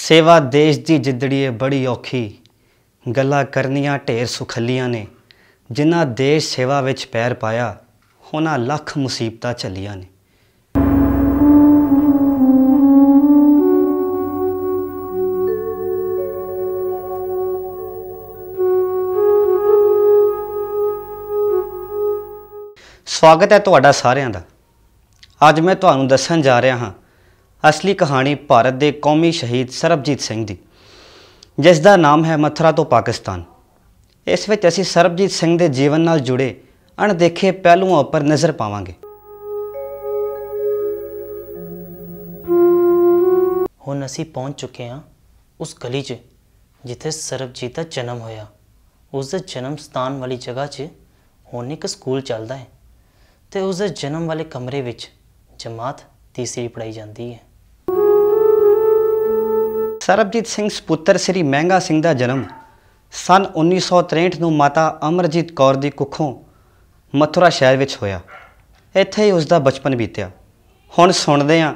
सेवा देश दी जिदड़ीए बड़ी औखी, गल्लां करनियां ढेर सुखलियां ने। जिन्हां देश सेवा विच पैर पाया, उन्हां लख मुसीबतां झल्लियां ने। स्वागत है तुहाडा सारिਆਂ ਦਾ। ਅੱਜ मैं ਤੁਹਾਨੂੰ ਦੱਸਣ ਜਾ ਰਿਹਾ ਹਾਂ असली कहानी भारत के कौमी शहीद सरबजीत सिंह की, जिसका नाम है मथुरा तो पाकिस्तान। इस विच असी सरबजीत सिंह के जीवन नाल जुड़े अणदेखे पहलुओं पर नज़र पावांगे। हुण असी पहुँच चुके हैं उस गली च जिथे सरबजीत का जन्म होया। उसके जन्म स्थान वाली जगह च हुण एक स्कूल चलता है तो उसके जन्म वाले कमरे विच जमात तीसरी पढ़ाई जाती है। सरबजीत सिंह सपुत्र श्री महंगा सिंह का जन्म सन 1963 ਨੂੰ माता अमरजीत कौर की कुखों मथुरा शहर ਵਿੱਚ ਹੋਇਆ। ਇੱਥੇ ਹੀ उसका बचपन बीत्या। ਹੁਣ ਸੁਣਦੇ ਹਾਂ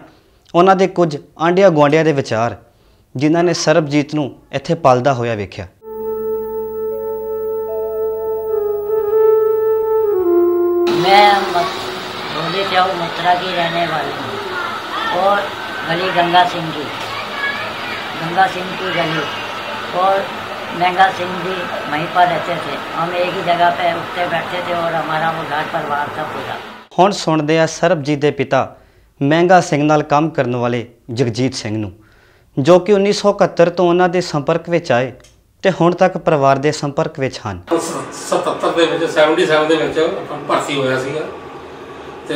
ਉਹਨਾਂ ਦੇ ਕੁਝ ਆਂਢੀਆਂ ਗੁਆਂਢੀਆਂ ਦੇ ਵਿਚਾਰ, ਜਿਨ੍ਹਾਂ ਨੇ ਸਰਬਜੀਤ ਨੂੰ ਇੱਥੇ ਪਲਦਾ ਹੋਇਆ ਵੇਖਿਆ। मैं भोले चौक मथुरा की रहने वाली हूँ और गली गंगा सिंह की गली, और महंगा सिंह भी वहीं पर रहते थे। हम एक ही जगह पे उठते बैठते थे और हमारा वो घर परिवार था पूरा। ਹੁਣ ਸੁਣਦੇ ਆ ਸਰਬਜੀਤ ਦੇ ਪਿਤਾ ਮਹਿੰਗਾ ਸਿੰਘ ਨਾਲ ਕੰਮ ਕਰਨ ਵਾਲੇ ਜਗਜੀਤ ਸਿੰਘ ਨੂੰ, ਜੋ ਕਿ 1971 ਤੋਂ ਉਹਨਾਂ ਦੇ ਸੰਪਰਕ ਵਿੱਚ ਆਏ ਤੇ ਹੁਣ ਤੱਕ ਪਰਿਵਾਰ ਦੇ ਸੰਪਰਕ ਵਿੱਚ ਹਨ। 77 ਦੇ ਵਿੱਚ 77 ਦੇ ਵਿੱਚ ਭਰਤੀ ਹੋਇਆ ਸੀਗਾ ਤੇ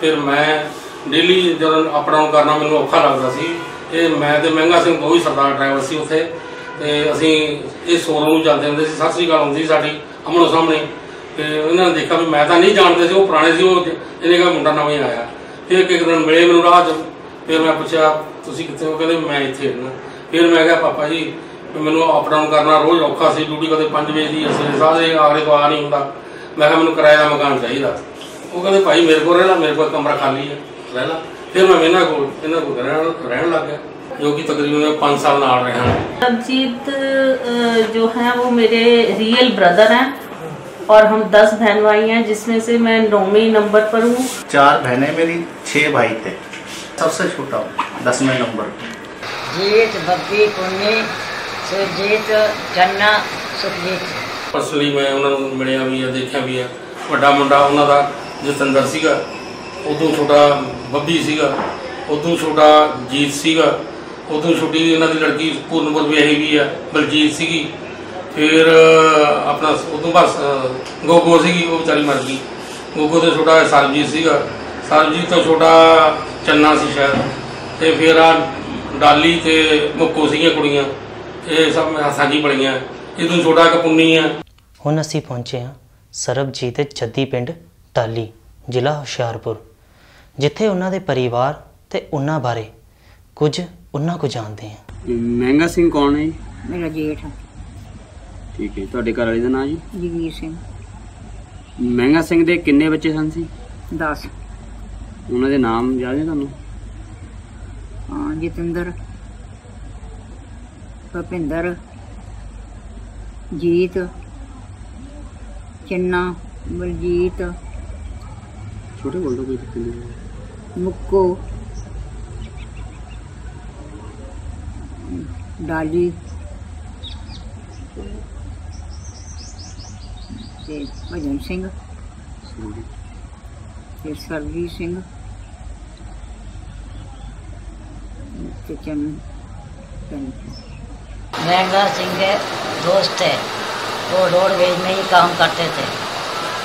ਫਿਰ ਮੈਂ ਡੇਲੀ ਜਦੋਂ ਆਪਣਾ ਕਰਨਾ ਮੈਨੂੰ ਔਖਾ ਲੱਗਦਾ ਸੀ। ਇਹ ਮੈਂ ਤੇ ਮਹਿੰਗਾ ਸਿੰਘ ਦੋ ਹੀ ਸਰਦਾਰ ਡਰਾਈਵਰ ਸੀ ਉੱਥੇ, ਤੇ ਅਸੀਂ ਇਹ ਸ਼ੋਰੂਮ ਨੂੰ ਜਾਂਦੇ ਹੁੰਦੇ ਸੀ। ਸਤਿ ਸ੍ਰੀ ਅਕਾਲ ਹੁੰਦੀ ਸਾਡੀ ਆਮਣੋ ਸਾਹਮਣੇ, ਤੇ ਉਹਨਾਂ ਨੇ ਦੇਖਿਆ ਵੀ ਮੈਂ ਤਾਂ ਨਹੀਂ ਜਾਣਦੇ ਸੀ, ਉਹ ਪੁਰਾਣੇ ਸੀ। ਉਹ ਇਹਨੇ ਕਿਹਾ ਮੁੰਡਾ ਨਵਾਂ ਹੀ ਆਇਆ। ਫਿਰ ਇੱਕ ਦਿਨ ਮਿਲੇ ਮੈਨੂੰ ਰਾਹ 'ਚ, ਫਿਰ ਮੈਂ ਪੁੱਛਿਆ ਤੁਸੀਂ ਕਿੱਥੇ ਹੋ? ਕਹਿੰਦੇ ਮੈਂ ਇੱਥੇ ਰਹਿਣਾ। ਫਿਰ ਮੈਂ ਕਿਹਾ ਪਾਪਾ ਜੀ ਮੈਨੂੰ ਅਪ ਡਾਊਨ ਕਰਨਾ ਰੋਜ਼ ਔਖਾ ਸੀ, ਡਿਊਟੀ ਕਦੇ 5 ਵਜੇ ਦੀ ਅਸੀਂ ਸਾਰੇ ਆਗਰੇ ਤੋਂ ਆ ਨਹੀਂ ਹੁੰਦਾ। ਮੈਂ ਕਿਹਾ ਮੈਨੂੰ ਕਿਰਾਏ ਦਾ ਮਕਾਨ ਚਾਹੀਦਾ। ਉਹ ਕਹਿੰਦੇ ਭਾਈ ਮੇਰੇ ਕੋਲ ਰਹਿਣਾ, ਮੇਰੇ ਕੋਲ ਕਮਰਾ ਖਾਲੀ ਹੈ, ਰਹਿ ਲਾ। फिर मैं ਇਹਨਾਂ ਕੋਲ रहने लग गया, जो कि तकरीबन 5 साल नाल रहा हूं। सरबजीत जो है वो मेरे रियल ब्रदर हैं और हम 10 बहन भाई हैं, जिसमें से मैं 9वें नंबर पर हूँ। 4 बहनें मेरी, 6 भाई थे। सबसे छोटा हूँ 10वें नंबर। जीत बब्बी पुन्नी सुरजीत चन्ना सुखजीत। पर्सनली मैं उन्होंने मिलिया भी है, देखा भी है। ਵੱਡਾ ਮੁੰਡਾ ਉਹਨਾਂ ਦਾ ਜਤਿੰਦਰ ਸੀਗਾ, ਉਦੋਂ ਛੋਟਾ ਬੱਬੀ ਸੀਗਾ, ਉਦੋਂ ਛੋਟਾ ਜੀਤ ਸੀਗਾ, ਉਦੋਂ ਛੋਟੀ ਇਹਨਾਂ ਦੀ ਲੜਕੀ ਪੂਰਨਪੁਰ ਵਿਆਹੀ ਵੀ ਆ ਬਲਜੀਤ ਸੀਗੀ। ਫਿਰ ਆਪਣਾ ਉਦੋਂ ਬਸ ਗੋਗੋ ਸੀਗੀ, ਉਹ ਵਿਚਾਰੀ ਮਰ ਗਈ। ਗੋਗੋ ਤੋਂ ਛੋਟਾ ਸਰਬਜੀਤ ਸੀਗਾ, ਸਰਬਜੀਤ ਤੋਂ ਛੋਟਾ ਚੰਨਾ ਸੀ ਸ਼ਾਇਦ, ਤੇ ਫਿਰ ਆ ਡਾਲੀ ਤੇ ਮੁੱਕੋ ਸੀਗੀਆਂ ਕੁੜੀਆਂ। ਇਹ ਸਭ ਮੈਂ ਸਾਂਝੀ ਪਲੀਆਂ। ਇਹਦੋਂ ਛੋਟਾ ਇੱਕ ਪੁੰਨੀ ਆ। ਹੁਣ ਅਸੀਂ ਪਹੁੰਚੇ ਹਾਂ ਸਰਬਜੀਤ ਦੇ ਜੱਦੀ ਪਿੰਡ ਟਾਲੀ, ਜ਼ਿਲ੍ਹਾ ਹੁਸ਼ਿਆਰਪੁਰ, ਜਿੱਥੇ ਉਹਨਾਂ ਦੇ ਪਰਿਵਾਰ ਤੇ ਉਹਨਾਂ ਬਾਰੇ ਕੁਝ ਉਹਨਾਂ ਕੋ ਜਾਣਦੇ ਹਾਂ। ਮਹਿੰਗਾ ਸਿੰਘ ਕੌਣ ਹੈ ਜੀ? मेरा जेठ है ਠੀਕ ਹੈ। ਤੁਹਾਡੇ ਘਰ ਵਾਲੇ ਦਾ ਨਾਮ ਜੀ? जगीर सिंह। ਮਹਿੰਗਾ ਸਿੰਘ ਦੇ ਕਿੰਨੇ ਬੱਚੇ ਸਨ ਸੀ? 10। ਉਹਨਾਂ ਦੇ ਨਾਮ ਯਾਦ ਨੇ ਤੁਹਾਨੂੰ? हाँ, जतिंदर, भुपिंदर, जीत, चन्ना, बलजीत, छोटे बोल दो, कोई दिक्कत नहीं। मुक्को, डाली, भजन सिंह, सरबजीत सिंह, महंगा सिंह के दोस्त थे, वो रोडवेज में ही काम करते थे,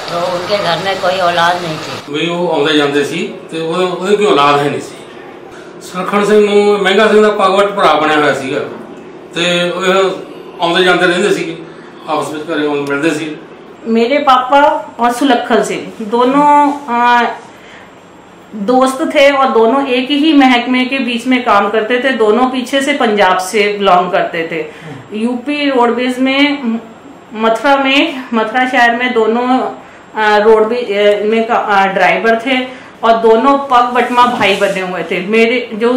तो उनके घर में कोई औलाद नहीं थी। ਵੀ ਉਹ ਆਉਂਦੇ ਜਾਂਦੇ ਸੀ ਤੇ ਉਹਦੇ ਕੋਈ ਔਲਾਦ ਹੈ ਨਹੀਂ ਸੀ। ਸੁਰਖਣ ਸਿੰਘ ਨੂੰ ਮਹਿੰਗਾ ਸਿੰਘ ਦਾ ਪਾਗਵਟ ਭਰਾ ਬਣਿਆ ਹੋਇਆ ਸੀਗਾ, ਤੇ ਉਹ ਆਉਂਦੇ ਜਾਂਦੇ ਰਹਿੰਦੇ ਸੀ, ਆਪਸ ਵਿੱਚ ਘਰੇ ਮਿਲਦੇ ਸੀ। मेरे पापा और सुलक्षण सिंह दोनों दोस्त थे और दोनों एक ही महकमे के बीच में काम करते थे। दोनों पीछे से पंजाब से बिलोंग करते थे। यूपी रोडवेज में मथुरा शहर में दोनों रोडवेज में ड्राइवर थे और दोनों पग बटमा भाई बने हुए थे। मेरे जो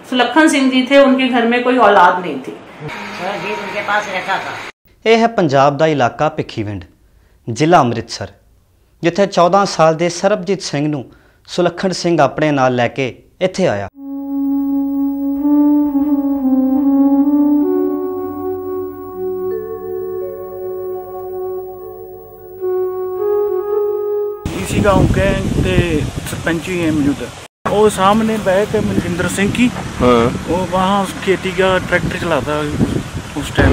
सुलक्षण सिंह जी थे, उनके घर में कोई औलाद नहीं थी। सरबजीत उनके पास रहता था। ਇਹ ਹੈ ਪੰਜਾਬ ਦਾ ਇਲਾਕਾ ਭਿੱਖੀਵਿੰਡ, ਜ਼ਿਲ੍ਹਾ ਅੰਮ੍ਰਿਤਸਰ, ਜਿੱਥੇ 14 ਸਾਲ ਦੇ ਸਰਬਜੀਤ ਸਿੰਘ ਨੂੰ ਸੁਲੱਖਣ ਸਿੰਘ ਆਪਣੇ ਨਾਲ ਲੈ ਕੇ ਇੱਥੇ ਆਇਆ। इसी गांव के सरपंच ही हैं मौजूदा। वो सामने बैक है मनजिंदर सिंह की। हाँ। वो वहाँ खेती का ट्रैक्टर चलाता उस टाइम।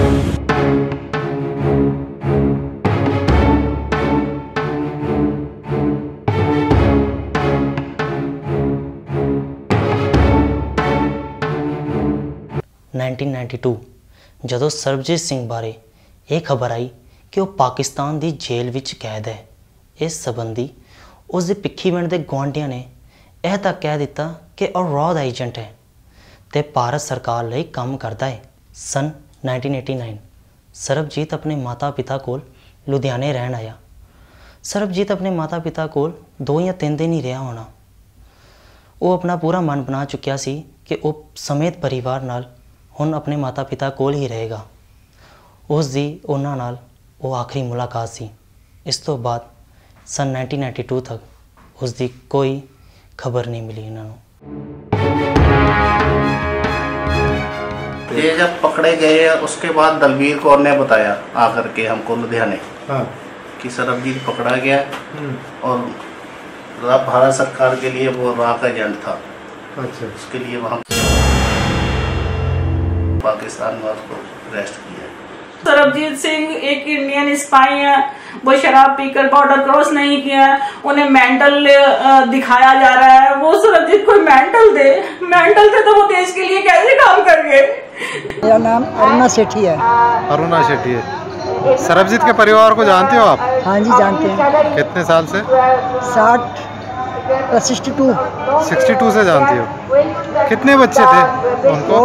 ਜਦੋਂ ਸਰਬਜੀਤ ਸਿੰਘ ਬਾਰੇ ਇਹ ਖਬਰ ਆਈ ਕਿ ਉਹ ਪਾਕਿਸਤਾਨ ਦੀ ਜੇਲ੍ਹ ਵਿੱਚ ਕੈਦ ਹੈ, ਇਸ ਸੰਬੰਧੀ ਉਸ ਦੇ ਭਿੱਖੀਵਿੰਡ ਦੇ ਗੁਆਂਢੀਆਂ ਨੇ ਇਹ ਤਾਂ ਕਹਿ ਦਿੱਤਾ ਕਿ ਉਹ ਰॉ ਦਾ ਏਜੰਟ ਹੈ ਤੇ ਭਾਰਤ ਸਰਕਾਰ ਲਈ ਕੰਮ ਕਰਦਾ ਹੈ। ਸਨ 1989 ਸਰਬਜੀਤ ਆਪਣੇ ਮਾਤਾ-ਪਿਤਾ ਕੋਲ ਲੁਧਿਆਣੇ ਰਹਿਣ ਆਇਆ। ਸਰਬਜੀਤ ਆਪਣੇ ਮਾਤਾ-ਪਿਤਾ ਕੋਲ 2 ਜਾਂ 3 ਦਿਨ ਹੀ ਰਿਹਾ ਹੋਣਾ। ਉਹ ਆਪਣਾ ਪੂਰਾ ਮਨ ਬਣਾ ਚੁੱਕਿਆ ਸੀ ਕਿ ਉਹ ਸਮੇਤ ਪਰਿਵਾਰ ਨਾਲ ਹੁਣ ਆਪਣੇ ਮਾਤਾ-ਪਿਤਾ ਕੋਲ ਹੀ ਰਹੇਗਾ। ਉਸ ਦੀ ਉਹਨਾਂ ਨਾਲ ਉਹ ਆਖਰੀ ਮੁਲਾਕਾਤ ਸੀ। ਇਸ ਤੋਂ ਬਾਅਦ सन 1992 तक उसकी कोई खबर नहीं मिली इन्होंने। ये जब पकड़े गए उसके बाद दलवीर कौर ने बताया आकर के हमको लुधियाने कि सरबजीत पकड़ा गया और भारत सरकार के लिए वो रॉ का एजेंट था। अच्छा। उसके लिए वहाँ पाकिस्तान में उसको अरेस्ट किया। सरबजीत सिंह एक इंडियन स्पाई है, वो शराब पीकर बॉर्डर क्रॉस नहीं किया, उन्हें मेंटल दिखाया जा रहा है। वो सरबजीत कोई मेंटल थे तो वो देश के लिए कैसे काम कर गए। मेरा नाम अरुणा सेठी है। अरुणा सेठी है। सरबजीत के परिवार को जानते हो आप? हाँ जी जानते हैं। कितने साल से? 62 से जानती हो। कितने बच्चे थे उनको?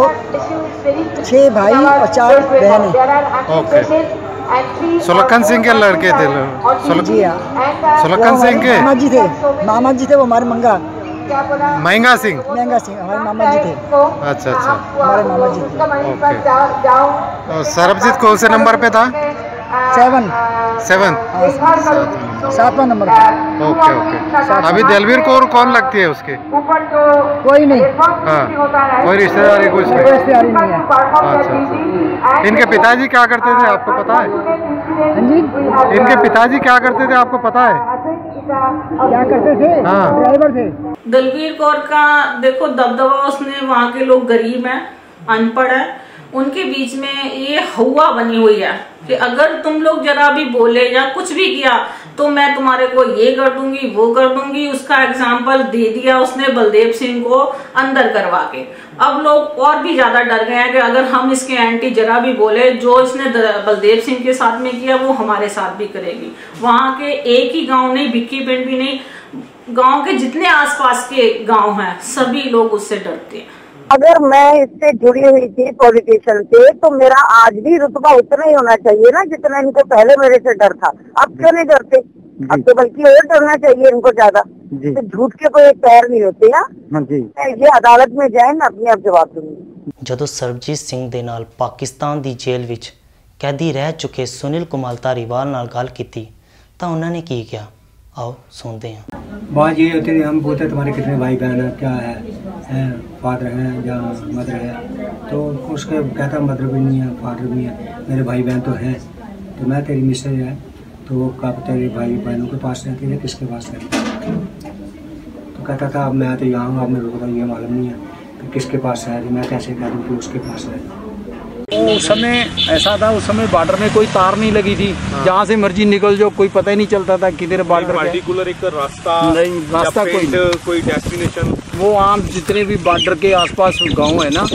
6 भाई और 4 बहनें। ओके। सुलक्षण सिंह के लड़के थे? सुलक्षण सिंह के मामा जी थे वो हमारे महंगा सिंह हमारे मामा जी थे। अच्छा अच्छा, हमारे मामा जी थे। ओके। सरबजीत कौन से नंबर पे था? 7 7वां नंबर। Okay okay. अभी दलवीर कौर कौन लगती है उसके? कोई नहीं। हाँ, कोई रिश्तेदारी कुछ नहीं? रिश्तेदारी नहीं है। अच्छा। इनके पिताजी क्या करते थे आपको पता है? इनके पिताजी क्या करते थे आपको पता है? क्या करते थे? हाँ, ड्राइवर थे। दलवीर कौर का देखो दबदबा, उसने वहाँ के लोग गरीब हैं, अनपढ़ है, उनके बीच में ये हवा बनी हुई है कि अगर तुम लोग जरा भी बोले या कुछ भी किया तो मैं तुम्हारे को ये कर दूंगी वो कर दूंगी। उसका एग्जाम्पल दे दिया उसने बलदेव सिंह को अंदर करवा के। अब लोग और भी ज्यादा डर गए हैं कि अगर हम इसके एंटी जरा भी बोले, जो इसने बलदेव सिंह के साथ में किया वो हमारे साथ भी करेगी। वहां के एक ही गांव नहीं, भीखीविंड भी नहीं, गांव के जितने आसपास के गांव हैं सभी लोग उससे डरते हैं। अगर मैं इससे जुड़ी हुई थी पॉलिटिशियन से तो मेरा आज भी रुतबा उतना ही होना चाहिए ना जितना इनको पहले मेरे से डर था। अब क्यों नहीं डरते? अब तो बल्कि और डरना चाहिए इनको ज्यादा। तो झूठ के कोई पैर नहीं होते। ये अदालत में जाए ना, अपने आप जवाब दूंगी। ਜਦੋਂ ਸਰਬਜੀਤ ਸਿੰਘ ਦੇ ਨਾਲ ਪਾਕਿਸਤਾਨ ਦੀ ਜੇਲ੍ਹ ਵਿੱਚ ਕੈਦੀ ਰਹਿ ਚੁੱਕੇ ਸੁਨੀਲ ਕੁਮਾਰ ਧਾਰੀਵਾਲ ਨਾਲ ਗੱਲ ਕੀਤੀ ਤਾਂ ਉਹਨਾਂ ਨੇ ਕੀ ਕਿਹਾ, आओ सुनते हैं। बात ये होती है, हम पूछते तुम्हारे कितने भाई बहन है, क्या है फादर है या मदर है, तो उसके कहता मदर भी नहीं है फादर भी नहीं है, मेरे भाई बहन तो हैं। तो मैं तेरी मिसेज है, तो वो कब तेरे भाई बहनों के पास रहती है किसके पास रहती है? तो कहता था अब मैं तो यहाँ हूँ, अब मेरे को ये मालूम नहीं है कि किसके पास है, मैं कैसे कह दूँ कि उसके पास है। उस समय ऐसा था, उस समय बॉर्डर में कोई तार नहीं लगी थी। हाँ। जहाँ से मर्जी निकल जाओ, कोई पता ही नहीं चलता था किधर बॉर्डर पार्टिकुलर एक रास्ता नहीं, रास्ता कोई डेस्टिनेशन। वो आम जितने भी बॉर्डर के आसपास गांव है ना,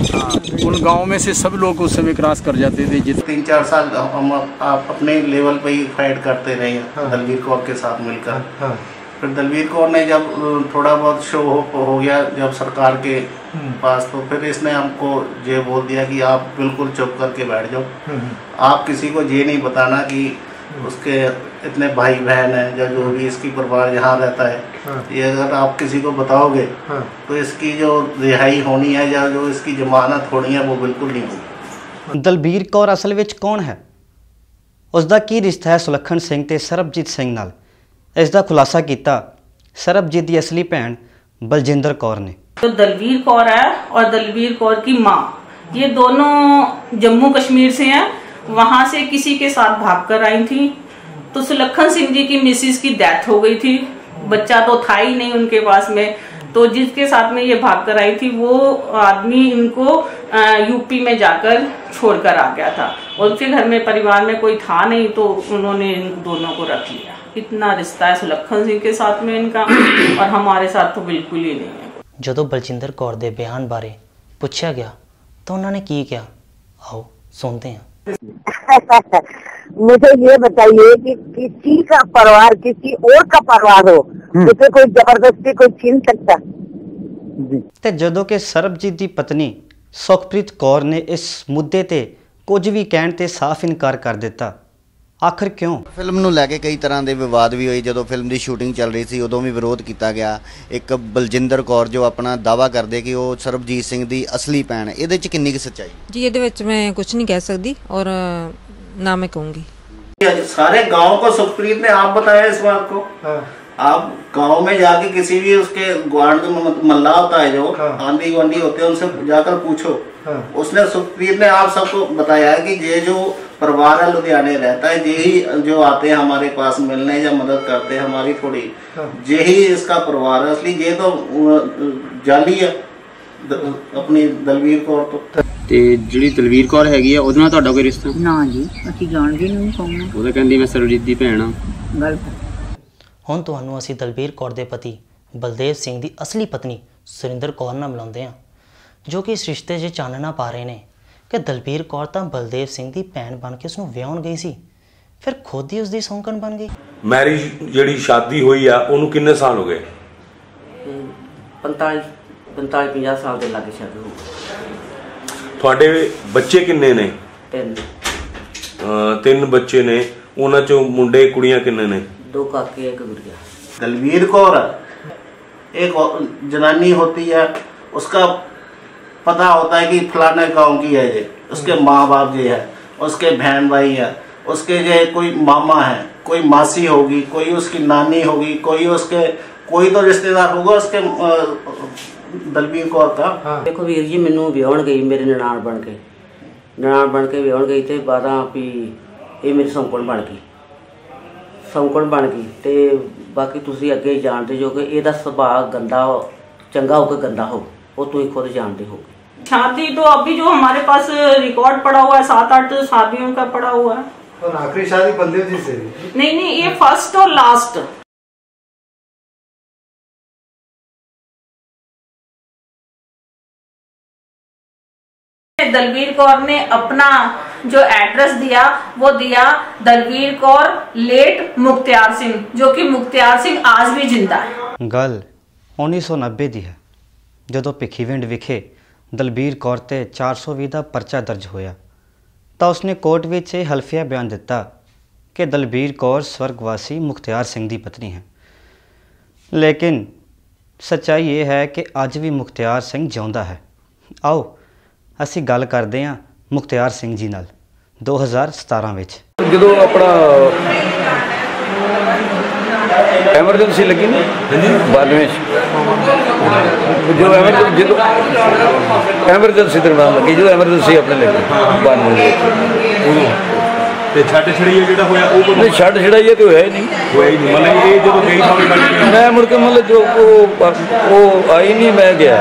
उन गांव में से सब लोग उस समय क्रॉस कर जाते थे। 3-4 साल हम अपने लेवल पे ही फाइट करते रहे। हाँ। दलवीर कौर के साथ मिलकर। हाँ। फिर दलवीर कौर ने जब थोड़ा बहुत शो हो गया जब सरकार के पास, तो फिर इसने हमको ये बोल दिया कि आप बिल्कुल चुप करके बैठ जाओ, आप किसी को ये नहीं बताना कि उसके इतने भाई बहन हैं या जो भी इसकी परिवार यहाँ रहता है, ये अगर आप किसी को बताओगे तो इसकी जो रिहाई होनी है या जो इसकी जमानत होनी है वो बिल्कुल नहीं होगी। ਦਲਬੀਰ ਕੌਰ ਅਸਲ ਵਿੱਚ ਕੌਣ ਹੈ? ਉਸ ਦਾ ਕੀ ਰਿਸ਼ਤਾ ਹੈ ਸੁਲੱਖਣ ਸਿੰਘ ਤੇ ਸਰਬਜੀਤ ਸਿੰਘ ਨਾਲ? ਇਸ ਦਾ ਖੁਲਾਸਾ ਕੀਤਾ ਸਰਬਜੀਤ ਦੀ ਅਸਲੀ ਭੈਣ ਬਲਜਿੰਦਰ ਕੌਰ ਨੇ। तो दलबीर कौर है और दलबीर कौर की माँ, ये दोनों जम्मू कश्मीर से हैं। वहां से किसी के साथ भागकर आई थी। तो सुलक्षण सिंह जी की मिसिस की डेथ हो गई थी, बच्चा तो था ही नहीं उनके पास में। तो जिसके साथ में ये भागकर आई थी वो आदमी इनको यूपी में जाकर छोड़कर आ गया था। उनके घर में परिवार में कोई था नहीं, तो उन्होंने इन दोनों को रख लिया। इतना रिश्ता है सुलक्षण सिंह के साथ में इनका, और हमारे साथ तो बिल्कुल ही नहीं है। ਜਦੋਂ ਬਲਜਿੰਦਰ ਕੌਰ ਦੇ ਬਿਆਨ ਬਾਰੇ ਪੁੱਛਿਆ ਗਿਆ ਤਾਂ ਉਹਨਾਂ ਨੇ ਕੀ ਕਿਹਾ, आओ सुनते हैं। मुझे ये बताइए कि किसी का परिवार किसी और का परिवार हो, उसे कोई जबरदस्ती कोई छीन सकता? ਤੇ ਜਦੋਂ ਕਿ ਸਰਬਜੀਤ ਦੀ ਪਤਨੀ ਸੁਖਪ੍ਰੀਤ ਕੌਰ ਨੇ ਇਸ ਮੁੱਦੇ ਤੇ ਕੁਝ ਵੀ ਕਹਿਣ ਤੇ ਸਾਫ਼ ਇਨਕਾਰ ਕਰ ਦਿੱਤਾ। ਆਖਰ ਕਿਉਂ? ਫਿਲਮ ਨੂੰ ਲੈ ਕੇ ਕਈ ਤਰ੍ਹਾਂ ਦੇ ਵਿਵਾਦ ਵੀ ਹੋਏ। ਜਦੋਂ ਫਿਲਮ ਦੀ ਸ਼ੂਟਿੰਗ ਚੱਲ ਰਹੀ ਸੀ ਉਦੋਂ ਵੀ ਵਿਰੋਧ ਕੀਤਾ ਗਿਆ। ਇੱਕ ਬਲਜਿੰਦਰ ਕੌਰ ਜੋ ਆਪਣਾ ਦਾਵਾ ਕਰਦੇ ਕਿ ਉਹ ਸਰਬਜੀਤ ਸਿੰਘ ਦੀ ਅਸਲੀ ਭੈਣ, ਇਹਦੇ 'ਚ ਕਿੰਨੀ ਕੁ ਸੱਚਾਈ? ਜੀ ਇਹਦੇ ਵਿੱਚ ਮੈਂ ਕੁਝ नहीं कह सकती और ना मैं कहूँगी। सारे गांव को सुखप्रीत ने आप बताया इस बात को। आप गांव में जाके किसी भी उसके ग्वांड मल्ला होता है जो आंधी गुआंढी होते हैं उनसे जाकर पूछो। उसने सुखप्रीत ने आप सबको बताया है कि ये जो परिवार है लुधियाने रहता है, यही जो आते हैं हमारे पास मिलने या मदद करते हैं हमारी थोड़ी, यही इसका परिवार है। इसलिए ये तो जाली है अपनी दलवीर कौर। तो ਤੇ ਜਿਹੜੀ ਦਲਵੀਰ ਕੌਰ ਹੈਗੀ ਆ ਉਹਦੇ ਨਾਲ ਤੁਹਾਡਾ ਕੋਈ ਰਿਸ਼ਤਾ? ਨਾ ਜੀ, ਅਸੀਂ ਜਾਣਦੇ ਨਹੀਂ ਕੌਣ। ਉਹ ਤਾਂ ਕਹਿੰਦੀ ਮੈਂ ਸਰਬਜੀਤ ਦੀ ਭੈਣ ਆ। ਗਲਤ। ਹੁਣ ਤੁਹਾਨੂੰ ਅਸੀਂ ਦਲਬੀਰ ਕੌਰ ਦੇ ਪਤੀ ਬਲਦੇਵ ਸਿੰਘ ਦੀ ਅਸਲੀ ਪਤਨੀ ਸੁਰਿੰਦਰ ਕੌਰ ਨਾਲ ਮਿਲਾਉਂਦੇ ਹਾਂ, ਜੋ ਕਿ ਇਸ ਰਿਸ਼ਤੇ 'ਚ ਚਾਨਣਾ ਪਾ ਰਹੇ ਨੇ ਕਿ ਦਲਬੀਰ ਕੌਰ ਤਾਂ ਬਲਦੇਵ ਸਿੰਘ ਦੀ ਭੈਣ ਬਣ ਕੇ ਉਸਨੂੰ ਵਿਆਹੁਣ ਗਈ ਸੀ, ਫਿਰ ਖੁਦ ਹੀ ਉਸਦੀ ਸੌਂਕਣ ਬਣ ਗਈ। ਮੈਰਿਜ ਜਿਹੜੀ ਸ਼ਾਦੀ ਹੋਈ ਆ ਉਹਨੂੰ ਕਿੰਨੇ ਸਾਲ ਹੋ ਗਏ? 45-50 ਸਾਲ ਦੇ ਲਾਗੇ ਸ਼ਾਦੀ ਹੋ ਗਈ। ਤੁਹਾਡੇ ਬੱਚੇ ਕਿੰਨੇ ਨੇ? 3 ਬੱਚੇ ਨੇ। ਉਹਨਾਂ ਚੋਂ ਮੁੰਡੇ ਕੁੜੀਆਂ ਕਿੰਨੇ ਨੇ? 2 काके 1 गुड़िया। दलवीर कौर एक जनानी होती है, उसका पता होता है कि फलाने गांव की है ये, उसके माँ बाप ये है, उसके बहन भाई है, उसके जो कोई मामा है, कोई मासी होगी, कोई उसकी नानी होगी, कोई उसके कोई तो रिश्तेदार होगा उसके दलवीर कौर का। देखो वीर जी, मैनू विआहण गई मेरी ननान बन के विआहण गई तो बाद भी ये मेरी सौंकण बन गई तो बाकी तुसी अगे जानते जो कि ਇਹਦਾ ਸੁਭਾਅ गंदा चंगा हो के गंदा हो, वो तुम खुद जानते हो। शादी तो अभी जो हमारे पास रिकॉर्ड पड़ा हुआ है 7-8 शादियों का पड़ा हुआ है। और आखिरी शादी बलदेव जी से? नहीं, ये फर्स्ट और लास्ट। दलबीर कौर ने अपना जो एड्रेस दिया वो दिया दलबीर कौर लेट मुख्तियार सिंह, जो कि मुख्तियार सिंह आज भी जिंदा है। ਗੱਲ 1990 ਦੀ ਹੈ, ਜਦੋਂ ਭਿੱਖੀਵਿੰਡ ਵਿਖੇ ਦਲਬੀਰ ਕੌਰ ਤੇ 420 ਦਾ ਪਰਚਾ ਦਰਜ ਹੋਇਆ ਤਾਂ ਉਸਨੇ ਕੋਰਟ ਵਿੱਚ ਇਹ ਹਲਫੀਆ ਬਿਆਨ ਦਿੱਤਾ ਕਿ ਦਲਬੀਰ ਕੌਰ ਸਵਰਗਵਾਸੀ ਮੁਖਤਿਆਰ ਸਿੰਘ ਦੀ ਪਤਨੀ ਹੈ। ਲੇਕਿਨ ਸੱਚਾਈ ਇਹ ਹੈ ਕਿ ਅੱਜ ਵੀ ਮੁਖਤਿਆਰ ਸਿੰਘ ਜਿਉਂਦਾ ਹੈ। ਆਓ ਅਸੀਂ ਗੱਲ ਕਰਦੇ ਹਾਂ ਮੁਖਤਿਆਰ ਸਿੰਘ ਜੀ ਨਾਲ 2017 ਵਿੱਚ। ਜਦੋਂ ਆਪਣਾ ਐਮਰਜੈਂਸੀ ਲੱਗੀ ਨਾ 92 ਜਦੋਂ ਐਮਰਜੈਂਸੀ ਦਰਮਿਆਨ ਲੱਗੀ, ਜਦੋਂ ਐਮਰਜੈਂਸੀ ਆਪਣੇ ਲੱਗੀ 92 ਤੇ ਛੱਡ ਛੜਾਈਆ ਜਿਹੜਾ ਹੋਇਆ ਉਹ ਨਹੀਂ, ਛੱਡ ਛੜਾਈਆ ਤੇ ਹੋਇਆ ਹੀ ਨਹੀਂ। ਮਤਲਬ ਇਹ ਜਦੋਂ ਗਈ ਥਾਂ ਮੈਂ ਮੁੜ ਕੇ ਮਤਲਬ ਜੋ ਉਹ ਆਈ ਨਹੀਂ, ਮੈਂ ਗਿਆ।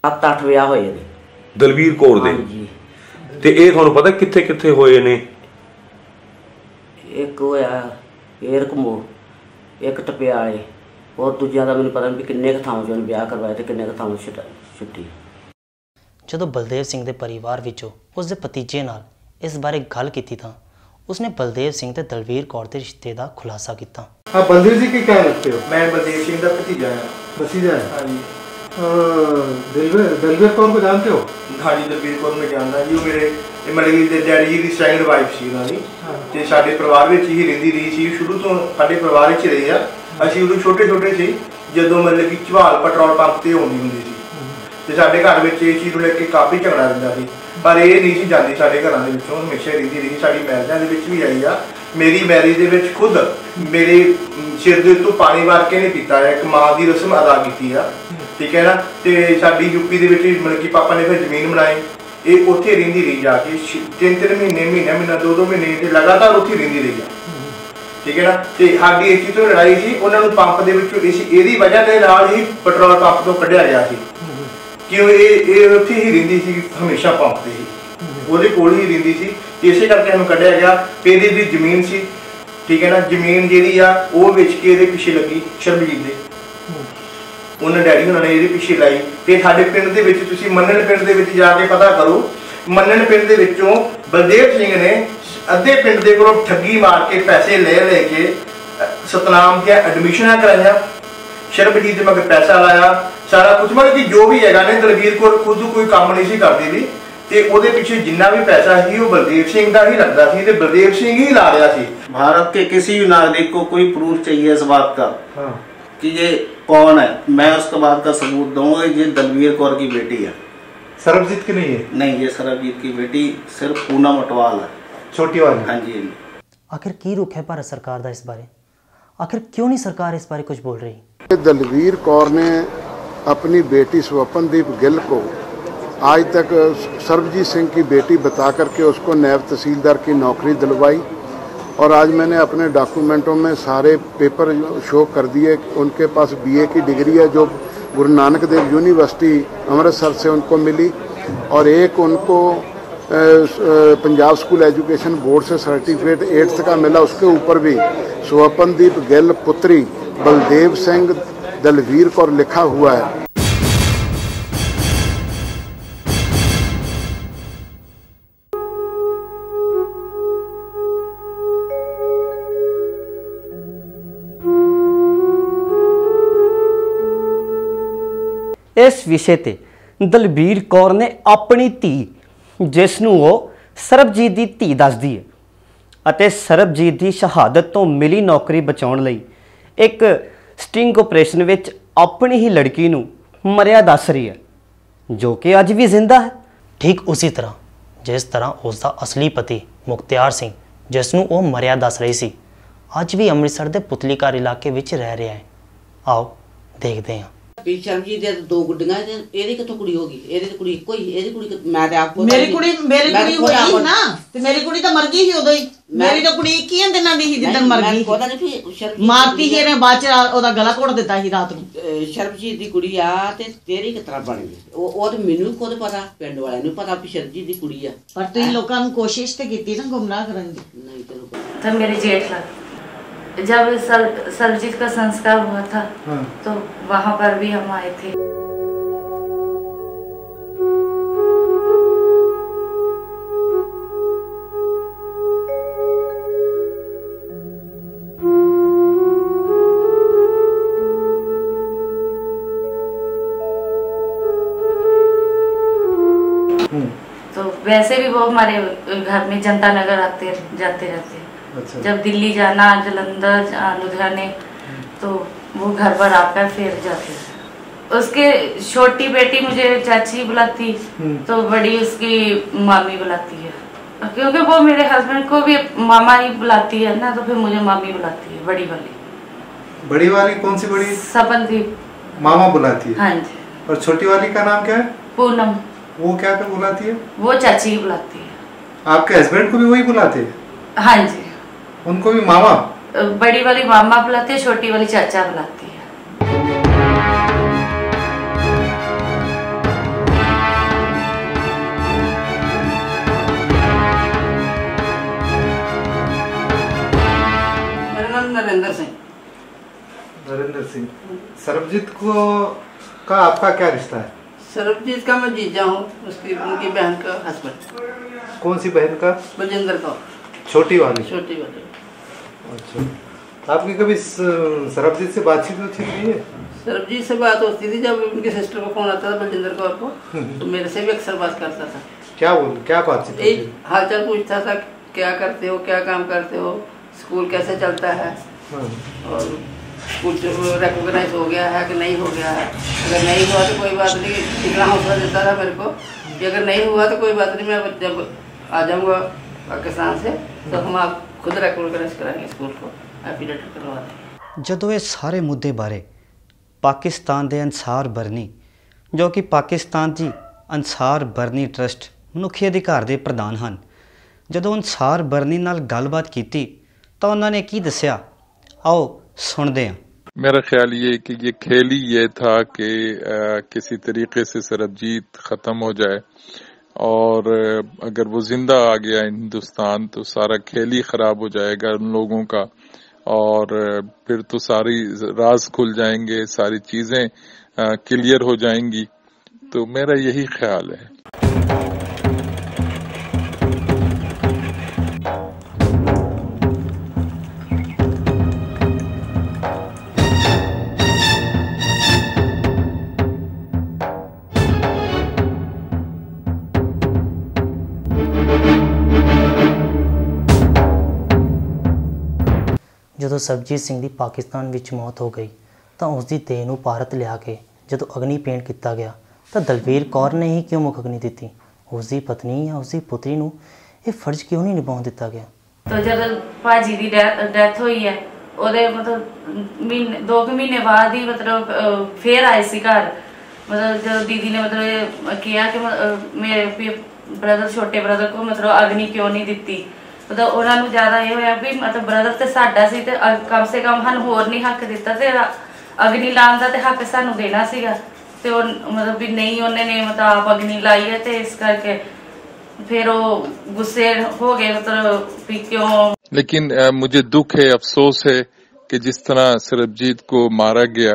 7-8 ਵਿਆਹ ਹੋਏ ਨੇ ਦਲਵੀਰ ਕੌਰ ਦੇ। ਤੇ ਇਹ ਤੁਹਾਨੂੰ ਪਤਾ ਕਿੱਥੇ ਕਿੱਥੇ ਹੋਏ ਨੇ? ਇੱਕ ਹੋਇਆ ਏਰਕ ਮੋੜ, ਇੱਕ ਟਪਿਆਲੇ, और दूजिया का मैंने पता नहीं किन्ने थावां च ब्याह करवाए तो किन्ने थावां छुट्टी। ਜਦੋਂ ਬਲਦੇਵ ਸਿੰਘ ਦੇ ਪਰਿਵਾਰ ਵਿੱਚੋਂ ਉਸ ਦੇ ਭਤੀਜੇ ਨਾਲ ਇਸ ਬਾਰੇ ਗੱਲ ਕੀਤੀ ਤਾਂ ਉਸਨੇ ਬਲਦੇਵ ਸਿੰਘ ਤੇ ਦਲਵੀਰ ਕੌਰ ਦੇ ਰਿਸ਼ਤੇ ਦਾ ਖੁਲਾਸਾ ਕੀਤਾ। आप बलदेव जी की क्या लगते हो? मैं बलदेव सिंह का भतीजा है। भतीजा है? हाँ जी। दलवीर कौर को जानते हो? हाँ जी, दलवीर कौर मैं जानता जी। वो मेरे मतलब कि डैडी जी की सेकंड वाइफ सी उन्होंने ते साडे परिवार विच ही रहिंदी रही सी, शुरू तो साडे परिवार विच रही आ। ਅਸੀਂ ਉਦੋਂ ਛੋਟੇ ਛੋਟੇ ਸੀ ਜਦੋਂ ਮਤਲਬ ਕਿ ਝਵਾਲ ਪੈਟਰੋਲ ਪੰਪ ਤੇ ਆਉਂਦੀ ਹੁੰਦੀ ਸੀ ਤੇ ਸਾਡੇ ਘਰ ਵਿੱਚ ਇਹ ਚੀਜ਼ ਨੂੰ ਲੈ ਕੇ ਕਾਫੀ ਝਗੜਾ ਰਹਿੰਦਾ ਸੀ, ਪਰ ਇਹ ਨਹੀਂ ਸੀ ਜਾਂਦੀ ਸਾਡੇ ਘਰਾਂ ਦੇ ਵਿੱਚੋਂ, ਹਮੇਸ਼ਾ ਰਹਿੰਦੀ ਰਹੀ। ਸਾਡੀ ਮੈਰਿਜਾਂ ਦੇ ਵਿੱਚ ਵੀ ਆਈ ਆ। ਮੇਰੀ ਮੈਰਿਜ ਦੇ ਵਿੱਚ ਖੁਦ ਮੇਰੇ ਸਿਰ ਦੇ ਉੱਤੋਂ ਪਾਣੀ ਵਾਰ ਕੇ ਨਹੀਂ ਪੀਤਾ ਹੈ, ਇੱਕ ਮਾਂ ਦੀ ਰਸਮ ਅਦਾ ਕੀਤੀ ਆ, ਠੀਕ ਹੈ ਨਾ। ਤੇ ਸਾਡੀ ਯੂਪੀ ਦੇ ਵਿੱਚ ਮਤਲਬ ਕਿ ਪਾਪਾ ਨੇ ਫਿਰ ਜ਼ਮੀਨ ਬਣਾਈ, ਇਹ ਉੱਥੇ ਰਹਿੰਦੀ ਰਹੀ ਜਾ ਕੇ 3-3 ਮਹੀਨਾ 2-2 ਮਹੀਨੇ ਤੇ ਲਗਾਤਾਰ ਉੱਥੇ ਰਹਿੰਦੀ ਰਹੀ ਆ, ठीक है ना। तो साड़ी इस चीज़ तो लड़ाई थी, उन्होंने पंप के इसकी वजह के नाल ही पेट्रोल पंप तो कढ़िया गया सी कि उत्थे ही रहिंदी सी, हमेशा पंप से ही वो कोल ही रहिंदी सी, इस करके हमें कढ़िया गया। फिर भी जमीन सी, ठीक है ना, जमीन जी वो बेच के ये पिछे लगी शर्मजीत दे, उन्होंने डैडी उन्होंने ये पिछे लाई। तो साढ़े पिंड के तुसीं मन्नण पिंड के जाके पता करो, मन्नण पिंड के विचों बलदेव सिंह ने अद्धे पिंड के कोलों ठगी मार के पैसे ले के सतनाम दियां एडमिशनां कराइयां, शर्मजीत दे मगर पैसा लाया, सारा कुछ मतलब कि जो भी है ने दलवीर कौर खुद कोई काम नहीं सी करती थी, ते ओदे पीछे जिन्ना भी पैसा सी वो बलदेव सिंह का ही लगता सी ते बलदेव सिंह ही ला रहा सी। भारत के किसी भी नागरिक को कोई प्रूफ चाहिए इस बात का कि ये कौन है, मैं उसके बात का सबूत दूंगा। ये दलवीर कौर की बेटी है, सरबजीत की नहीं है? नहीं, ये सरबजीत की बेटी सिर्फ पूनम अटवाल है, छोटी वाली। हाँ जी। आखिर की रुख है भारत सरकार का इस बारे? आखिर क्यों नहीं सरकार इस बारे कुछ बोल रही? दलवीर कौर ने अपनी बेटी स्वपनदीप गिल को आज तक सरबजीत सिंह की बेटी बता करके उसको नायब तहसीलदार की नौकरी दिलवाई, और आज मैंने अपने डॉक्यूमेंटों में सारे पेपर शो कर दिए। उनके पास BA की डिग्री है जो गुरु नानक देव यूनिवर्सिटी अमृतसर से उनको मिली, और एक उनको पंजाब स्कूल एजुकेशन बोर्ड से सर्टिफिकेट 8th का मिला। उसके ऊपर भी स्वपनदीप गिल पुत्री बलदेव सिंह दलवीर कौर लिखा हुआ है। इस विषय ते दलवीर कौर ने अपनी धी जिस नूं वो सरबजीत की धी दसदी है ਅਤੇ ਸਰਬਜੀਤ ਦੀ ਸ਼ਹਾਦਤ ਤੋਂ ਮਿਲੀ ਨੌਕਰੀ ਬਚਾਉਣ ਲਈ ਇੱਕ ਸਟਿੰਗ ਆਪਰੇਸ਼ਨ ਵਿੱਚ ਆਪਣੀ ਹੀ ਲੜਕੀ ਨੂੰ ਮਰਿਆ ਦੱਸ ਰਹੀ ਹੈ, ਜੋ ਕਿ ਅੱਜ ਵੀ ਜ਼ਿੰਦਾ ਹੈ। ਠੀਕ ਉਸੇ ਤਰ੍ਹਾਂ ਜਿਸ ਤਰ੍ਹਾਂ ਉਸ ਦਾ ਅਸਲੀ ਪਤੀ ਮੁਖਤਿਆਰ ਸਿੰਘ, ਜਿਸ ਨੂੰ ਉਹ ਮਰਿਆ ਦੱਸ ਰਹੀ ਸੀ, ਅੱਜ ਵੀ ਅੰਮ੍ਰਿਤਸਰ ਦੇ ਪੁਤਲੀ ਘਰ ਇਲਾਕੇ ਵਿੱਚ ਰਹਿ ਰਿਹਾ ਹੈ। ਆਓ ਦੇਖਦੇ ਹਾਂ। शर्मजीत दे 2 गुड्डियां ते एदी कित्थों कुड़ी होगी? एदी ते कुड़ी इक्को ही, एदी कुड़ी मैं ते आपको मेरी कुड़ी होई ना ते मेरी कुड़ी तो मर गई ही उदों ही। मेरी तो कुड़ी 21 दिनां दी ही जिद्दन मर गई। पता नहीं फिर मारती ही ने बाद च ओदा गला घोट दिता ही रात नूं। शर्मजीत दी कुड़ी आ ते तेरी किस तरह बन गई? ओ ते मैनूं खुद पता, पिंड वालियां नूं पता भी शर्मजीत दी कुड़ी आ, पर तुसीं लोकां नूं कोशिश ते कीती ना गुमराह करन दी। नहीं चलो तो मेरे जेठ लग जब सरबजीत का संस्कार हुआ था तो वहाँ पर भी हम आए थे। तो वैसे भी वो हमारे घर में जनता नगर आते जाते रहते। अच्छा। जब दिल्ली जाना, जलंधर, लुधियाने, तो वो घर पर आकर फिर जाते थे। उसके छोटी बेटी मुझे चाची बुलाती तो बड़ी उसकी मामी बुलाती है, क्योंकि वो मेरे हस्बैंड को भी मामा ही बुलाती है ना, तो फिर मुझे मामी बुलाती है। बड़ी वाली। बड़ी वाली कौन सी बड़ी? सपनदीप मामा बुलाती है। हाँ जी। और छोटी वाली का नाम क्या है? पूनम। वो क्या पे बुलाती है? वो चाची ही बुलाती है। आपके हस्बैंड को भी वही बुलाते हैं? हाँ जी। उनको भी मामा? बड़ी वाली मामा बुलाती है, छोटी वाली चाचा बुलाती है। सिंह। सरबजीत को का आपका क्या रिश्ता है? सरबजीत का मैं जीजा हूँ, उसकी उनकी बहन का हस्बैंड। कौन सी बहन का? बलजिंदर कौर। छोटी वाली? छोटी वाली। अच्छा, आपकी कभी सरबजीत से बातचीत होती है? सरबजीत से बात होती थी जब उनकी सिस्टर को फोन आता था बलजिंदर कौर को, तो मेरे से भी अक्सर बात करता था। क्या बातचीत? एक हालचाल पूछता था, क्या करते हो, क्या काम करते हो, स्कूल कैसे चलता है, और कुछ रिकॉग्नाइज हो गया है कि नहीं हो गया है। अगर नहीं हुआ तो कोई बात नहीं, इतना हौसला देता था मेरे को कि अगर नहीं हुआ तो कोई बात नहीं, मैं जब आ जाऊँगा पाकिस्तान से तो हम आप खुद रिकॉग्नाइज कराएंगे स्कूल को, एफिलिएटेड करवा देंगे। ਜਦੋਂ ਇਹ ਸਾਰੇ ਮੁੱਦੇ ਬਾਰੇ ਪਾਕਿਸਤਾਨ ਦੇ ਅਨਸਾਰ ਬਰਨੀ ਜੋ ਕਿ ਪਾਕਿਸਤਾਨ ਦੀ ਅਨਸਾਰ ਬਰਨੀ ਟਰਸਟ ਮਨੁੱਖੀ ਅਧਿਕਾਰ ਦੇ ਪ੍ਰਧਾਨ ਹਨ, ਜਦੋਂ ਅਨਸਾਰ ਬਰਨੀ ਨਾਲ ਗੱਲਬਾਤ ਕੀਤੀ ਤਾਂ ਉਹਨਾਂ ਨੇ ਕੀ ਦੱਸਿਆ, आओ सुनते हैं। मेरा ख्याल ये कि ये खेल ही ये था कि किसी तरीके से सरबजीत ख़त्म हो जाए, और अगर वो जिंदा आ गया हिंदुस्तान तो सारा खेल ही ख़राब हो जाएगा उन लोगों का, और फिर तो सारी राज खुल जाएंगे, सारी चीज़ें क्लियर हो जाएंगी। तो मेरा यही ख्याल है। ਜਦੋਂ ਸਰਬਜੀਤ ਸਿੰਘ ਦੀ ਪਾਕਿਸਤਾਨ ਵਿੱਚ ਮੌਤ ਹੋ ਗਈ ਤਾਂ ਉਸ ਦੀ ਦੇਹ ਨੂੰ ਭਾਰਤ ਲਿਆ ਕੇ ਜਦੋਂ ਅਗਨੀ ਭੇਂਟ ਕੀਤਾ ਗਿਆ ਤਾਂ ਦਲਵੀਰ ਕੌਰ ਨੇ ਹੀ ਕਿਉਂ ਮੁੱਖ ਅਗਨੀ ਦਿੱਤੀ? ਉਸ ਦੀ ਪਤਨੀ ਜਾਂ ਉਸ ਦੀ ਪੁੱਤਰੀ ਨੂੰ ਇਹ ਫਰਜ਼ ਕਿਉਂ ਨਹੀਂ ਨਿਭਾਉਣ ਦਿੱਤਾ ਗਿਆ? ਤਾਂ ਜਦੋਂ ਭਾਜੀ ਦੀ ਡੈਥ ਹੋਈ ਹੈ ਉਹਦੇ ਮਤਲਬ 2 ਮਹੀਨੇ ਬਾਅਦ ਹੀ ਮਤਲਬ ਫੇਰ ਆਏ ਸੀ ਘਰ। ਮਤਲਬ ਜਦੋਂ ਦੀਦੀ ਨੇ ਮਤਲਬ ਕਿਹਾ ਕਿ ਮੇਰੇ ਬ੍ਰਦਰ ਛੋਟੇ ਬ੍ਰਦਰ को मतलब अग्नि क्यों नहीं ਦਿੱਤੀ, मतलब ਉਹਨਾਂ ਨੂੰ ਜ਼ਿਆਦਾ ਇਹ ਹੋਇਆ ਵੀ ਮਤਲਬ ਬ੍ਰਦਰ ਤੇ ਸਾਡਾ ਸੀ ਤੇ ਕਮ ਸੇ ਕਮ ਸਾਨੂੰ ਹੋਰ ਨਹੀਂ ਹੱਕ ਦਿੱਤਾ ਤੇ ਅਗਨੀ ਲਾਉਣ ਦਾ ਤੇ ਹੱਕ ਸਾਨੂੰ ਦੇਣਾ ਸੀਗਾ, ਤੇ ਉਹ ਮਤਲਬ ਵੀ ਨਹੀਂ ਉਹਨੇ ਨੇ ਮਤਲਬ ਆਪ ਅਗਨੀ ਲਾਈ ਹੈ ਤੇ ਇਸ ਕਰਕੇ फिर वो गुस्से हो गए मतलब भी क्यों। लेकिन मुझे दुख है, अफसोस है कि जिस तरह सरबजीत को मारा गया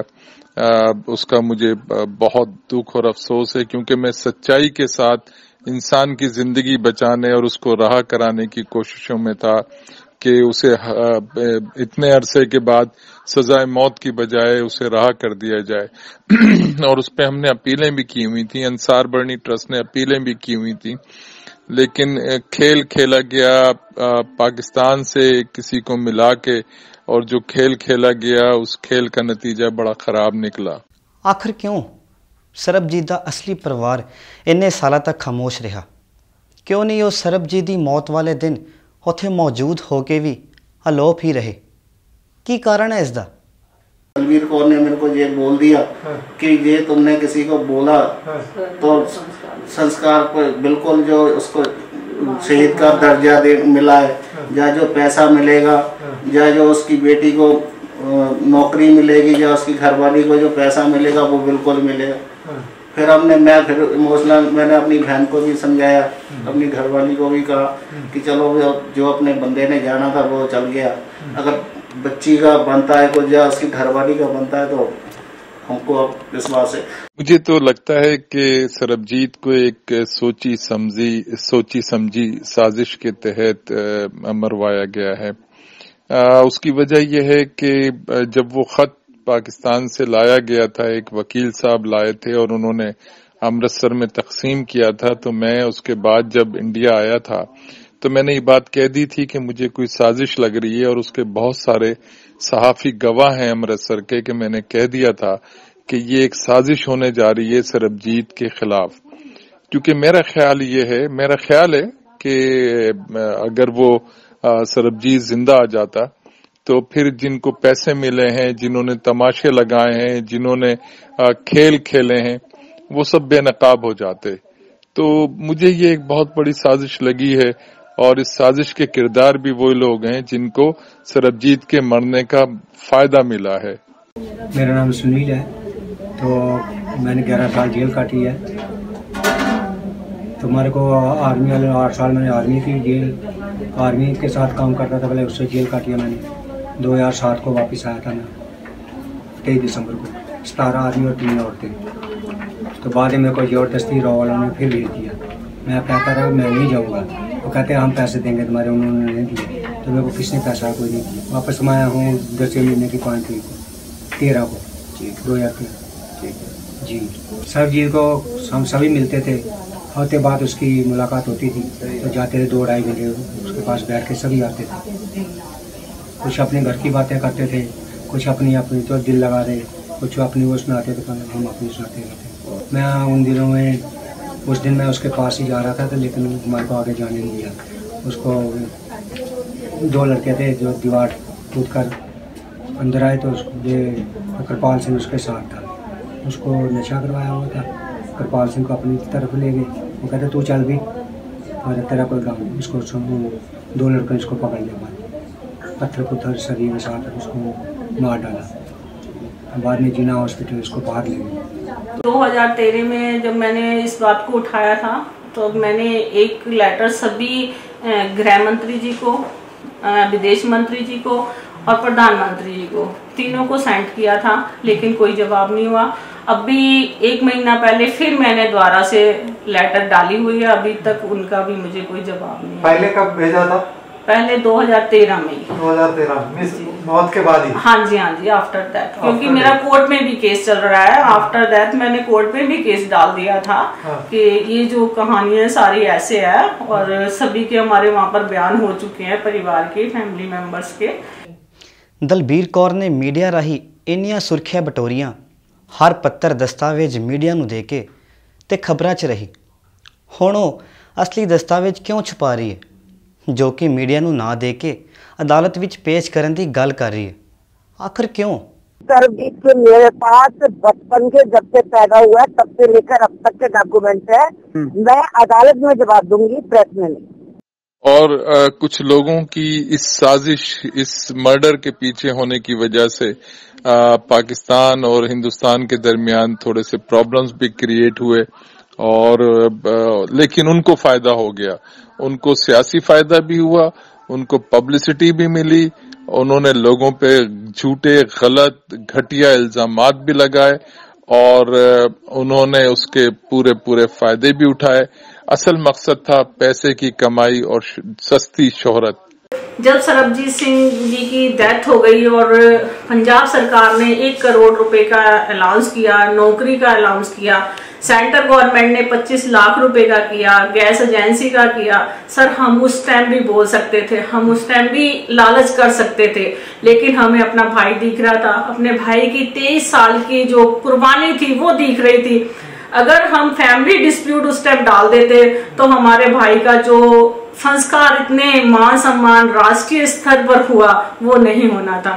उसका मुझे बहुत दुख और अफसोस है, क्योंकि मैं सच्चाई के साथ इंसान की जिंदगी बचाने और उसको राह कराने की कोशिशों में था कि उसे इतने अरसे के बाद सजाए मौत की बजाय उसे राह कर दिया जाए और उस पर हमने अपीलें भी की हुई थी, अंसार बरनी ट्रस्ट ने अपीलें भी की हुई थी, लेकिन खेल खेला गया पाकिस्तान से किसी को मिला के, और जो खेल खेला गया उस खेल का नतीजा बड़ा खराब निकला। आखिर क्यों सरबजीत ਦਾ ਅਸਲੀ ਪਰਿਵਾਰ ਇੰਨੇ ਸਾਲਾਂ ਤੱਕ ਖਾਮੋਸ਼ ਰਿਹਾ? ਕਿਉਂ ਨਹੀਂ ਉਹ ਸਰਬਜੀਤ ਦੀ ਮੌਤ ਵਾਲੇ ਦਿਨ ਉੱਥੇ ਮੌਜੂਦ ਹੋ ਕੇ ਵੀ ਅਲੋਪ ही रहे? ਕੀ ਕਾਰਨ है इसका? दलवीर कौर ने मेरे को ये बोल दिया कि ये तुमने किसी को बोला तो संस्कार पर बिल्कुल जो उसको शहीद का दर्जा मिला है, या जो पैसा मिलेगा, या जो उसकी बेटी को नौकरी मिलेगी, या उसकी घरवाली को जो पैसा मिलेगा वो बिल्कुल मिलेगा। फिर मैं फिर इमोशनल मैंने अपनी बहन को भी समझाया, अपनी घरवाली को भी कहा कि चलो जो अपने बंदे ने जाना था वो चल गया, अगर बच्ची का बनता है कुछ या उसकी घरवाली का बनता है तो हमको अब विश्वास है। मुझे तो लगता है कि सरबजीत को एक सोची समझी साजिश के तहत मरवाया गया है। उसकी वजह यह है कि जब वो खत पाकिस्तान से लाया गया था, एक वकील साहब लाए थे और उन्होंने अमृतसर में तकसीम किया था, तो मैं उसके बाद जब इंडिया आया था तो मैंने ये बात कह दी थी कि मुझे कोई साजिश लग रही है, और उसके बहुत सारे सहाफी गवाह हैं अमृतसर के कि मैंने कह दिया था कि ये एक साजिश होने जा रही है सरबजीत के खिलाफ। क्योंकि मेरा ख्याल है कि अगर वो सरबजीत जिंदा आ जाता तो फिर जिनको पैसे मिले हैं, जिन्होंने तमाशे लगाए हैं, जिन्होंने खेल खेले हैं, वो सब बेनकाब हो जाते। तो मुझे ये एक बहुत बड़ी साजिश लगी है, और इस साजिश के किरदार भी वो लोग हैं जिनको सरबजीत के मरने का फायदा मिला है। मेरा नाम सुनील है, तो मैंने 11 साल जेल काटी है। तो मेरे को आर्मी वाले 8 साल मैंने आर्मी की जेल आर्मी के साथ काम करता था, पहले उससे जेल काटी है मैंने। 2007 को वापस आया था मैं। 23 दिसंबर को 17 आदमी और 3 औरतें। तो बाद में मेरे को ज़बरदस्ती रॉ वालों ने फिर भेज दिया। मैं कहता रहा मैं नहीं जाऊँगा, वो कहते हम पैसे देंगे तुम्हारे, उन्होंने नहीं दिए। तो मेरे को किसने पैसा कोई नहीं दिया। वापस मैं आया हूँ 10वें महीने की 5 तारीख को 13 को 2013 जी। सरबजीत को हम सभी मिलते थे, होते बाद उसकी मुलाकात होती थी तो जाते थे 2-2.5 घंटे उसके पास बैठ के सभी आते थे। कुछ अपने घर की बातें करते थे, कुछ अपनी अपनी तो दिल लगा रहे, कुछ अपनी वो सुनाते थे, हम अपनी सुनाते रहते। मैं उन दिनों में उस दिन मैं उसके पास ही जा रहा था लेकिन हमारे को आगे जाने नहीं दिया। उसको 2 लड़के थे जो दीवार कूद कर अंदर आए तो ये कृपाल सिंह उसके साथ था। उसको नशा करवाया हुआ था। कृपाल सिंह को अपनी तरफ ले गए, वो कहते तू चल भी और तेरा कोई काम। इसको 2 लड़के इसको पकड़ लिया, पत्थर शरीर के साथ उसको मार डाला। बाद में जीना हॉस्पिटल इसको बाहर ले गए। 2013 में जब मैंने इस बात को उठाया था तो मैंने एक लेटर सभी गृह मंत्री जी को, विदेश मंत्री जी को और प्रधानमंत्री जी को, तीनों को सेंड किया था, लेकिन कोई जवाब नहीं हुआ। अभी 1 महीना पहले फिर मैंने दोबारा से लेटर डाली हुई है, अभी तक उनका भी मुझे कोई जवाब नहीं है। पहले कब भेजा था? पहले 2013 में। 2013 मौत के बाद ही? हाँ जी आफ्टर दैट, क्योंकि मेरा कोर्ट में भी केस चल रहा है। आफ्टर दैट मैंने कोर्ट में भी केस डाल दिया था कि ये जो कहानियां सारी ऐसे है, और सभी के हमारे वहाँ पर बयान हो चुके हैं, परिवार के, फैमिली मेंबर्स के। दलबीर कौर ने मीडिया राही इन्नियां सुर्खियां बटोरियां, हर पत्तर दस्तावेज मीडिया नूं दे के ते खबरां 'च रही। हुण ਉਹ असली दस्तावेज क्यों छुपा रही है, जो कि मीडिया नूं ना दे के अदालत विच पेश करन दी गल कर रही है? आखिर क्यों? सरबजीत के मेरे पास बचपन के जब से पैदा हुआ तब से लेकर अब तक के डॉक्यूमेंट है। मैं अदालत में जवाब दूंगी, प्रेस में नहीं। और कुछ लोगों की इस साजिश, इस मर्डर के पीछे होने की वजह से पाकिस्तान और हिंदुस्तान के दरमियान थोड़े से प्रॉब्लम्स भी क्रिएट हुए, और लेकिन उनको फायदा हो गया, उनको सियासी फायदा भी हुआ, उनको पब्लिसिटी भी मिली, उन्होंने लोगों पे झूठे, गलत, घटिया इल्जामात भी लगाए और उन्होंने उसके पूरे फायदे भी उठाए। असल मकसद था पैसे की कमाई और सस्ती शोहरत। जब सरबजीत सिंह जी की डेथ हो गई और पंजाब सरकार ने 1 करोड़ रुपए का अलाउंस किया, नौकरी का अलाउंस किया, सेंट्रल गवर्नमेंट ने 25 लाख रुपए का किया, गैस एजेंसी का किया, सर हम उस टाइम भी बोल सकते थे, हम उस टाइम भी लालच कर सकते थे, लेकिन हमें अपना भाई दिख रहा था, अपने भाई की 23 साल की जो कुर्बानी थी वो दिख रही थी। अगर हम फैमिली डिस्प्यूट उस टाइम डाल देते तो हमारे भाई का जो संस्कार इतने मान सम्मान राष्ट्रीय स्तर पर हुआ वो नहीं होना था।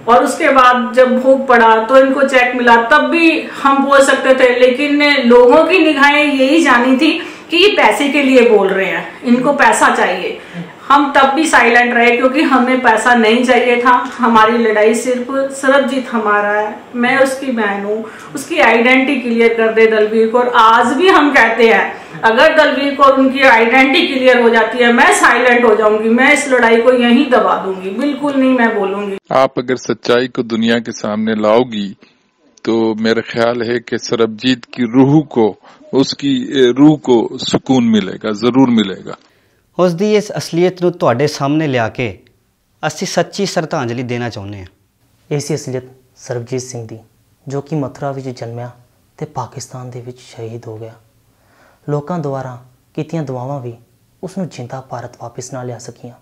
और उसके बाद जब भोग पड़ा तो इनको चेक मिला, तब भी हम बोल सकते थे, लेकिन लोगों की निगाहें यही जानी थी कि ये पैसे के लिए बोल रहे हैं, इनको पैसा चाहिए। हम तब भी साइलेंट रहे क्योंकि हमें पैसा नहीं चाहिए था। हमारी लड़ाई सिर्फ सरबजीत हमारा है, मैं उसकी बहन हूँ, उसकी आइडेंटिटी क्लियर कर दे दलबीर कौर। आज भी हम कहते हैं अगर दलबीर कौर उनकी आइडेंटिटी क्लियर हो जाती है मैं साइलेंट हो जाऊंगी, मैं इस लड़ाई को यहीं दबा दूंगी, बिल्कुल नहीं मैं बोलूंगी। आप अगर सच्चाई को दुनिया के सामने लाओगी तो मेरा ख्याल है कि सरबजीत की रूह को, उसकी रूह को सुकून मिलेगा, जरूर मिलेगा। ਉਸ ਦੀ ਇਸ ਅਸਲੀਅਤ ਨੂੰ ਤੁਹਾਡੇ ਸਾਹਮਣੇ ਲਿਆ ਕੇ ਅਸੀਂ ਸੱਚੀ ਸ਼ਰਧਾਂਜਲੀ ਦੇਣਾ ਚਾਹੁੰਦੇ ਹਾਂ। ਇਹ ਸੀ ਅਸਲੀਅਤ ਸਰਬਜੀਤ ਸਿੰਘ ਦੀ, ਜੋ ਕਿ ਮਥੁਰਾ ਵਿੱਚ ਜਨਮਿਆ ਤੇ ਪਾਕਿਸਤਾਨ ਦੇ ਵਿੱਚ ਸ਼ਹੀਦ ਹੋ ਗਿਆ। ਲੋਕਾਂ ਦੁਆਰਾ ਕੀਤੀਆਂ ਦੁਆਵਾਂ ਵੀ ਉਸ ਨੂੰ ਜਿੰਦਾ ਭਾਰਤ ਵਾਪਿਸ ਨਾ ਲਿਆ ਸਕੀਆਂ।